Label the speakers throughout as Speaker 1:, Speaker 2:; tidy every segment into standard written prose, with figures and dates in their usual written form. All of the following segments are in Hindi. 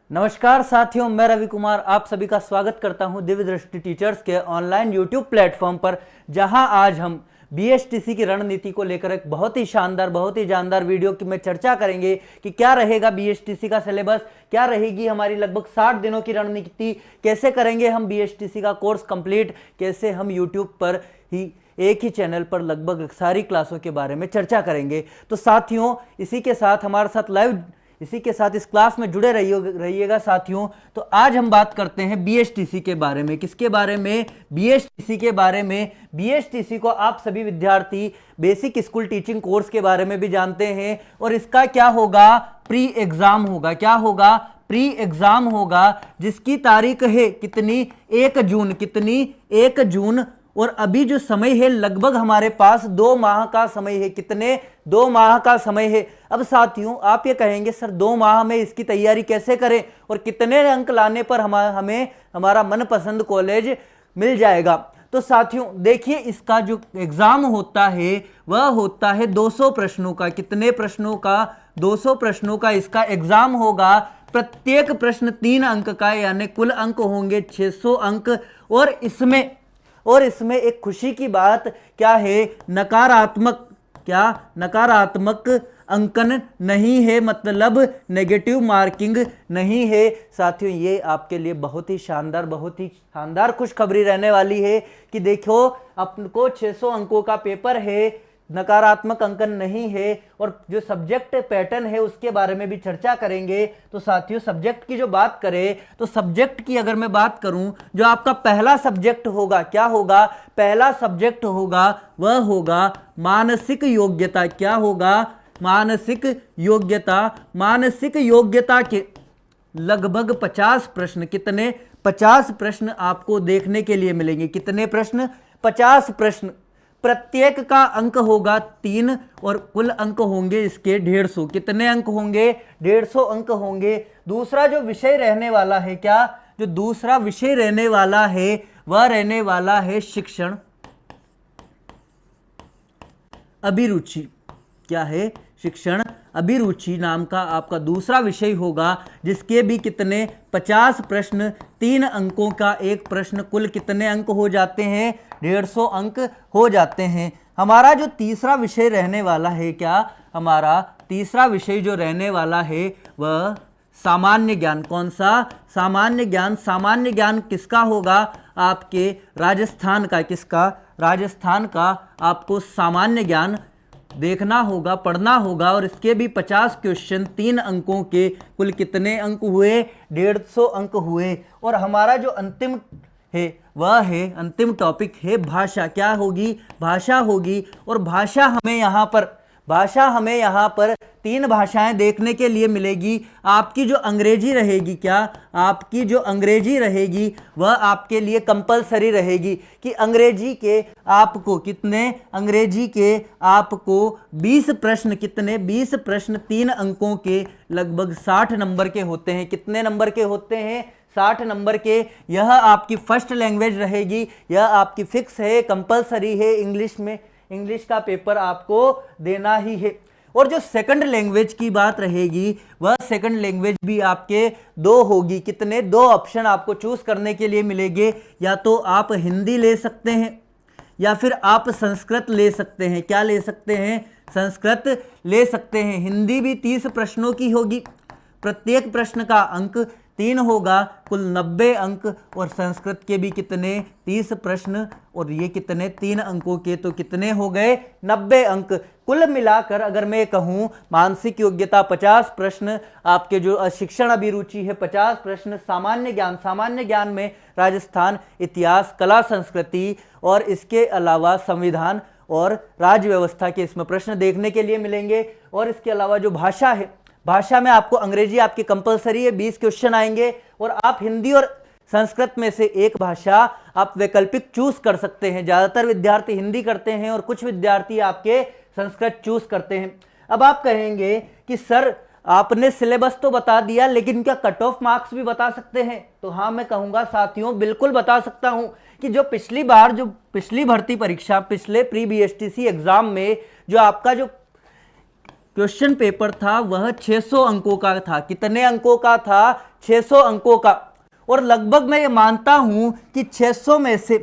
Speaker 1: नमस्कार साथियों, मैं रवि कुमार आप सभी का स्वागत करता हूं दिव्य दृष्टि टीचर्स के ऑनलाइन यूट्यूब प्लेटफॉर्म पर, जहां आज हम बीएसटीसी की रणनीति को लेकर एक बहुत ही शानदार, बहुत ही जानदार वीडियो में चर्चा करेंगे कि क्या रहेगा बीएसटीसी का सिलेबस, क्या रहेगी हमारी लगभग 60 दिनों की रणनीति, कैसे करेंगे हम बीएसटीसी का कोर्स कंप्लीट, कैसे हम यूट्यूब पर ही एक ही चैनल पर लगभग सारी क्लासों के बारे में चर्चा करेंगे। तो साथियों, इसी के साथ हमारे साथ लाइव इसी के साथ इस क्लास में जुड़े रहिएगा साथियों। तो आज हम बात करते हैं बीएसटीसी के बारे में। किसके बारे में? बीएसटीसी के बारे में। बीएसटीसी को आप सभी विद्यार्थी बेसिक स्कूल टीचिंग कोर्स के बारे में भी जानते हैं, और इसका क्या होगा? प्री एग्जाम होगा। क्या होगा? प्री एग्जाम होगा, जिसकी तारीख है कितनी? 1 जून। कितनी? 1 जून। और अभी जो समय है लगभग हमारे पास 2 माह का समय है। कितने? 2 माह का समय है। अब साथियों, आप ये कहेंगे सर 2 माह में इसकी तैयारी कैसे करें और कितने अंक लाने पर हमें हमारा मनपसंद कॉलेज मिल जाएगा? तो साथियों देखिए, इसका जो एग्जाम होता है वह होता है 200 प्रश्नों का। कितने प्रश्नों का? 200 प्रश्नों का इसका एग्जाम होगा। प्रत्येक प्रश्न 3 अंक का, यानी कुल अंक होंगे 600 अंक। और इसमें एक खुशी की बात क्या है? नकारात्मक अंकन नहीं है, मतलब नेगेटिव मार्किंग नहीं है। साथियों, ये आपके लिए बहुत ही शानदार खुशखबरी रहने वाली है कि देखो, आपको 600 अंकों का पेपर है, नकारात्मक अंकन नहीं है। और जो सब्जेक्ट पैटर्न है उसके बारे में भी चर्चा करेंगे। तो साथियों, सब्जेक्ट की जो बात करें तो सब्जेक्ट की अगर मैं बात करूं, जो आपका पहला सब्जेक्ट होगा, क्या होगा? पहला सब्जेक्ट होगा वह होगा मानसिक योग्यता। क्या होगा? मानसिक योग्यता। मानसिक योग्यता के लगभग 50 प्रश्न। कितने? 50 प्रश्न आपको देखने के लिए मिलेंगे। कितने प्रश्न? 50 प्रश्न। प्रत्येक का अंक होगा 3 और कुल अंक होंगे इसके 150। कितने अंक होंगे? 150 अंक होंगे। दूसरा जो विषय रहने वाला है, क्या? जो दूसरा विषय रहने वाला है वह रहने वाला है शिक्षण अभिरुचि। क्या है? शिक्षण अभिरुचि नाम का आपका दूसरा विषय होगा, जिसके भी कितने? 50 प्रश्न। 3 अंकों का एक प्रश्न, कुल कितने अंक हो जाते हैं? 150 अंक हो जाते हैं। हमारा जो तीसरा विषय रहने वाला है, क्या? हमारा तीसरा विषय जो रहने वाला है वह सामान्य ज्ञान। कौन सा? सामान्य ज्ञान। सामान्य ज्ञान किसका होगा? आपके राजस्थान का। किसका? राजस्थान का आपको सामान्य ज्ञान देखना होगा, पढ़ना होगा। और इसके भी 50 क्वेश्चन, 3 अंकों के, कुल कितने अंक हुए? 150 अंक हुए। और हमारा जो अंतिम है वह है, अंतिम टॉपिक है भाषा। क्या होगी? भाषा होगी। और भाषा हमें यहाँ पर 3 भाषाएं देखने के लिए मिलेगी। आपकी जो अंग्रेजी रहेगी, क्या? आपकी जो अंग्रेजी रहेगी वह आपके लिए कंपलसरी रहेगी कि अंग्रेजी के आपको कितने? अंग्रेजी के आपको 20 प्रश्न। कितने? 20 प्रश्न 3 अंकों के, लगभग 60 नंबर के होते हैं। कितने नंबर के होते हैं? 60 नंबर के। यह आपकी फर्स्ट लैंग्वेज रहेगी, यह आपकी फिक्स है, कंपलसरी है। इंग्लिश का पेपर आपको देना ही है। और जो सेकंड लैंग्वेज की बात रहेगी, वह सेकंड लैंग्वेज भी आपके 2 होगी। कितने? 2 ऑप्शन आपको चूज करने के लिए मिलेंगे। या तो आप हिंदी ले सकते हैं या फिर आप संस्कृत ले सकते हैं। क्या ले सकते हैं? संस्कृत ले सकते हैं। हिंदी भी 30 प्रश्नों की होगी, प्रत्येक प्रश्न का अंक 3 होगा, कुल 90 अंक। और संस्कृत के भी कितने? 30 प्रश्न, और ये कितने? 3 अंकों के, तो कितने हो गए? 90 अंक। कुल मिलाकर अगर मैं कहूँ, मानसिक योग्यता 50 प्रश्न, आपके जो शिक्षण अभिरुचि है 50 प्रश्न, सामान्य ज्ञान में राजस्थान, इतिहास, कला, संस्कृति, और इसके अलावा संविधान और राज्य व्यवस्था के इसमें प्रश्न देखने के लिए मिलेंगे। और इसके अलावा जो भाषा है, भाषा में आपको अंग्रेजी आपकी कंपलसरी है, 20 क्वेश्चन आएंगे। और आप हिंदी और संस्कृत में से एक भाषा आप वैकल्पिक चूज कर सकते हैं। ज्यादातर विद्यार्थी हिंदी करते हैं और कुछ विद्यार्थी आपके संस्कृत चूज करते हैं। अब आप कहेंगे कि सर आपने सिलेबस तो बता दिया, लेकिन क्या कट ऑफ मार्क्स भी बता सकते हैं? तो हाँ, मैं कहूंगा साथियों, बिल्कुल बता सकता हूं कि जो पिछली भर्ती परीक्षा, पिछले प्री बीएसटीसी एग्जाम में जो आपका जो क्वेश्चन पेपर था वह 600 अंकों का था। कितने अंकों का था? 600 अंकों का। और लगभग मैं ये मानता हूं कि 600 में से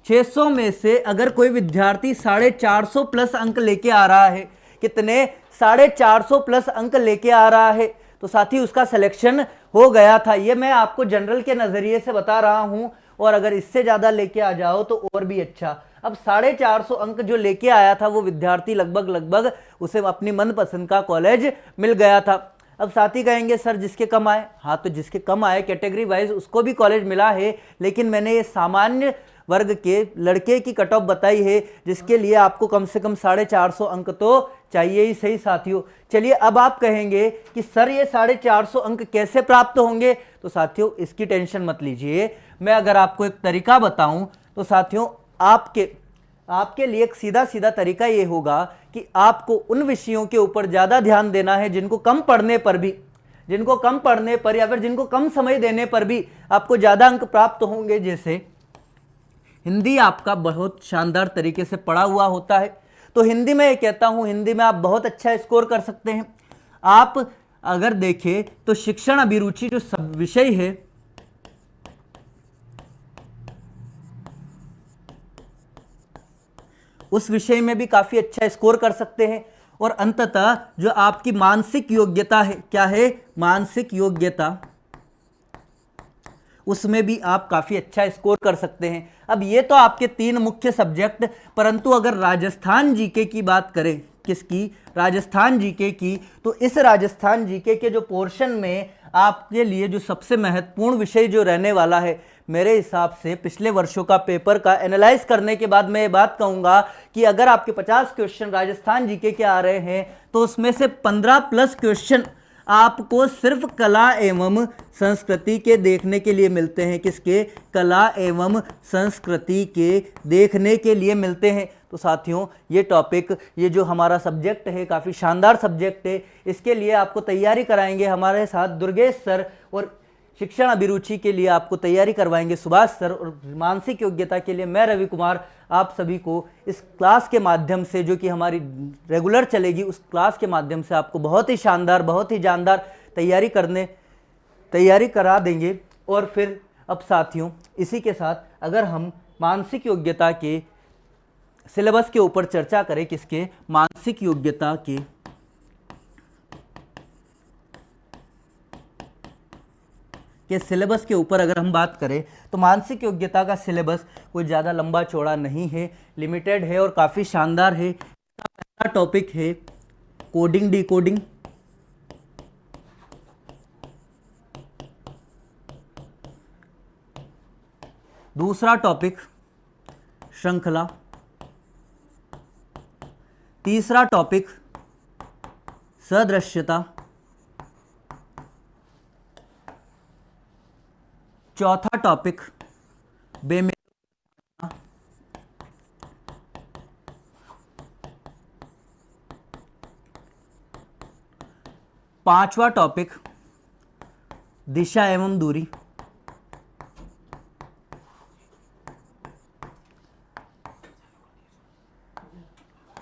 Speaker 1: 600 में से अगर कोई विद्यार्थी 450 प्लस अंक लेके आ रहा है, कितने? 450 प्लस अंक लेके आ रहा है, तो साथी उसका सिलेक्शन हो गया था। ये मैं आपको जनरल के नजरिए से बता रहा हूं, और अगर इससे ज्यादा लेके आ जाओ तो और भी अच्छा। अब 450 अंक जो लेके आया था वो विद्यार्थी लगभग उसे अपनी मनपसंद का कॉलेज मिल गया था। अब साथी कहेंगे सर जिसके कम आए, हाँ तो जिसके कम आए कैटेगरी वाइज उसको भी कॉलेज मिला है, लेकिन मैंने ये सामान्य वर्ग के लड़के की कट ऑफ बताई है, जिसके लिए आपको कम से कम 450 अंक तो चाहिए ही सही साथियों। चलिए अब आप कहेंगे कि सर ये 450 अंक कैसे प्राप्त होंगे, तो साथियों इसकी टेंशन मत लीजिए। मैं अगर आपको एक तरीका बताऊं तो साथियों आपके लिए एक सीधा सीधा तरीका ये होगा कि आपको उन विषयों के ऊपर ज्यादा ध्यान देना है जिनको कम पढ़ने पर या फिर जिनको कम समय देने पर भी आपको ज्यादा अंक प्राप्त होंगे। जैसे हिंदी आपका बहुत शानदार तरीके से पढ़ा हुआ होता है, तो हिंदी में ये कहता हूं, हिंदी में आप बहुत अच्छा स्कोर कर सकते हैं। आप अगर देखें तो शिक्षण अभिरुचि जो सब विषय है, उस विषय में भी काफी अच्छा स्कोर कर सकते हैं। और अंततः जो आपकी मानसिक योग्यता है, क्या है? मानसिक योग्यता, उसमें भी आप काफी अच्छा स्कोर कर सकते हैं। अब ये तो आपके 3 मुख्य सब्जेक्ट, परंतु अगर राजस्थान जीके की बात करें, किसकी? राजस्थान जीके की, तो इस राजस्थान जीके के जो पोर्शन में आपके लिए जो सबसे महत्वपूर्ण विषय जो रहने वाला है, मेरे हिसाब से पिछले वर्षों का पेपर का एनालाइज करने के बाद मैं ये बात कहूंगा कि अगर आपके 50 क्वेश्चन राजस्थान जीके के आ रहे हैं तो उसमें से 15 प्लस क्वेश्चन आपको सिर्फ कला एवं संस्कृति के देखने के लिए मिलते हैं। किसके? कला एवं संस्कृति के देखने के लिए मिलते हैं। तो साथियों ये टॉपिक, ये जो हमारा सब्जेक्ट है काफ़ी शानदार सब्जेक्ट है। इसके लिए आपको तैयारी कराएंगे हमारे साथ दुर्गेश सर, और शिक्षण अभिरुचि के लिए आपको तैयारी करवाएंगे सुभाष सर, और मानसिक योग्यता के लिए मैं रवि कुमार आप सभी को इस क्लास के माध्यम से, जो कि हमारी रेगुलर चलेगी, उस क्लास के माध्यम से आपको बहुत ही शानदार, बहुत ही जानदार तैयारी करा देंगे। और फिर अब साथियों इसी के साथ अगर हम मानसिक योग्यता के सिलेबस के ऊपर चर्चा करें, किसके? मानसिक योग्यता के सिलेबस के ऊपर अगर हम बात करें तो मानसिक योग्यता का सिलेबस कोई ज़्यादा लंबा चौड़ा नहीं है, लिमिटेड है और काफ़ी शानदार है। पहला टॉपिक है कोडिंग डिकोडिंग, दूसरा टॉपिक श्रृंखला, तीसरा टॉपिक सदृश्यता, चौथा टॉपिक बेमेल, पांचवा टॉपिक दिशा एवं दूरी,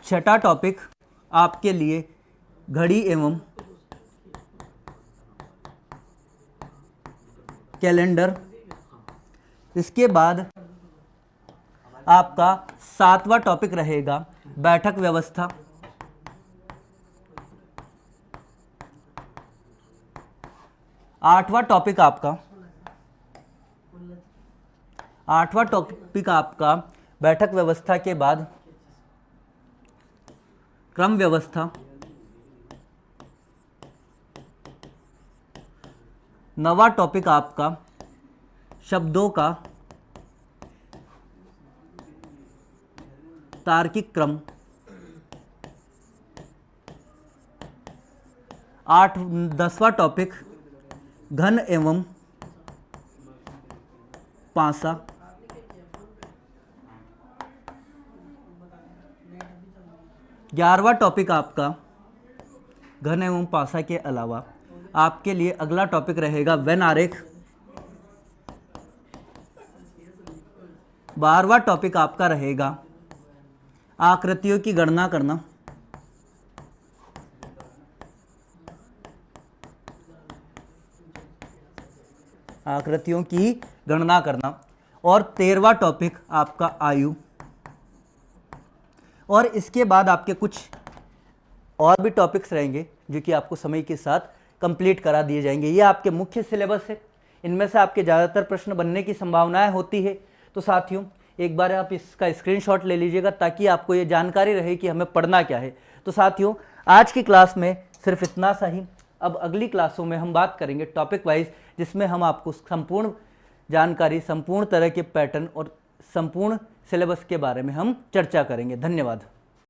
Speaker 1: छठा टॉपिक आपके लिए घड़ी एवं कैलेंडर। इसके बाद आपका 7वां टॉपिक रहेगा बैठक व्यवस्था, 8वां टॉपिक आपका बैठक व्यवस्था के बाद क्रम व्यवस्था, 9वां टॉपिक आपका शब्दों का तार्किक क्रम, 10वां टॉपिक घन एवं पासा, 11वां टॉपिक आपका घन एवं पासा के अलावा आपके लिए अगला टॉपिक रहेगा वेन आरेख, 12वां टॉपिक आपका रहेगा आकृतियों की गणना करना, आकृतियों की गणना करना। और 13वां टॉपिक आपका आयु, और इसके बाद आपके कुछ और भी टॉपिक्स रहेंगे जो कि आपको समय के साथ कंप्लीट करा दिए जाएंगे। ये आपके मुख्य सिलेबस है, इनमें से आपके ज़्यादातर प्रश्न बनने की संभावनाएं होती है। तो साथियों एक बार आप इसका स्क्रीनशॉट ले लीजिएगा ताकि आपको ये जानकारी रहे कि हमें पढ़ना क्या है। तो साथियों आज की क्लास में सिर्फ इतना सा ही। अब अगली क्लासों में हम बात करेंगे टॉपिक वाइज, जिसमें हम आपको संपूर्ण जानकारी, संपूर्ण तरह के पैटर्न और संपूर्ण सिलेबस के बारे में हम चर्चा करेंगे। धन्यवाद।